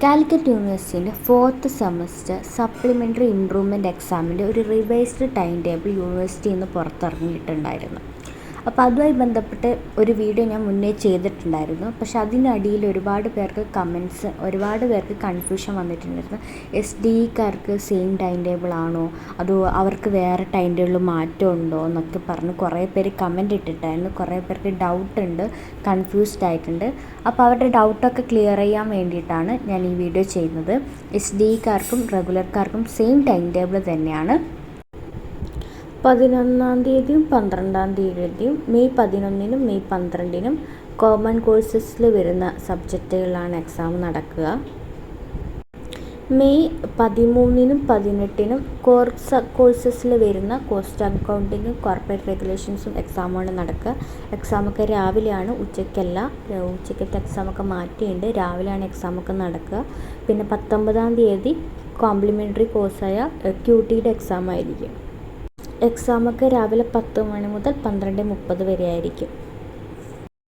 കാലിക്കറ്റ് യൂണിവേഴ്സിറ്റിൻ്റെ 4th semester supplementary improvement എക്സാമിൻ്റെ ഒരു റിവൈസ്ഡ് ടൈം ടേബിൾ യൂണിവേഴ്സിറ്റിയിൽ നിന്ന് പുറത്തിറങ്ങിയിട്ടുണ്ടായിരുന്നു. അപ്പോൾ അതുമായി ബന്ധപ്പെട്ട് ഒരു വീഡിയോ ഞാൻ മുന്നേ ചെയ്തിട്ടുണ്ടായിരുന്നു. പക്ഷെ അതിനടിയിൽ ഒരുപാട് പേർക്ക് കമൻറ്റ്സ്, ഒരുപാട് പേർക്ക് കൺഫ്യൂഷൻ വന്നിട്ടുണ്ടായിരുന്നു. SDEക്കാർക്ക് സെയിം ടൈം ടേബിൾ ആണോ, അതോ അവർക്ക് വേറെ ടൈം ടേബിൾ മാറ്റമുണ്ടോ എന്നൊക്കെ പറഞ്ഞ് കുറേ പേര് കമൻറ്റ് ഇട്ടിട്ടായിരുന്നു. കുറേ പേർക്ക് ഡൗട്ടുണ്ട്, കൺഫ്യൂസ്ഡ് ആയിട്ടുണ്ട്. അപ്പോൾ അവരുടെ ഡൗട്ടൊക്കെ ക്ലിയർ ചെയ്യാൻ വേണ്ടിയിട്ടാണ് ഞാൻ ഈ വീഡിയോ ചെയ്യുന്നത്. SDEക്കാർക്കും റെഗുലർക്കാർക്കും സെയിം ടൈം ടേബിൾ തന്നെയാണ്. 11-ാം തീയതിയും 12-ാം തീയതിയും മെയ് 11-നും മെയ് 12-നും കോമൺ കോഴ്സസിൽ വരുന്ന സബ്ജക്റ്റുകളിലാണ് എക്സാം നടക്കുക. മെയ് 13-നും 18-നും കോഴ്സസിൽ വരുന്ന കോസ്റ്റ് അക്കൗണ്ടിങ്ങും കോർപ്പറേറ്റ് റെഗുലേഷൻസും എക്സാമാണ് നടക്കുക. എക്സാമൊക്കെ രാവിലെയാണ്, ഉച്ചയ്ക്കല്ല. ഉച്ചയ്ക്കത്തെ എക്സാമൊക്കെ മാറ്റിയുണ്ട്, രാവിലെയാണ് എക്സാമൊക്കെ നടക്കുക. പിന്നെ 19-ാം തീയതി കോംപ്ലിമെൻ്ററി കോഴ്സായ QTയുടെ എക്സാം ആയിരിക്കും. എക്സാമൊക്കെ രാവിലെ 10 മണി മുതൽ 12:30 വരെ ആയിരിക്കും.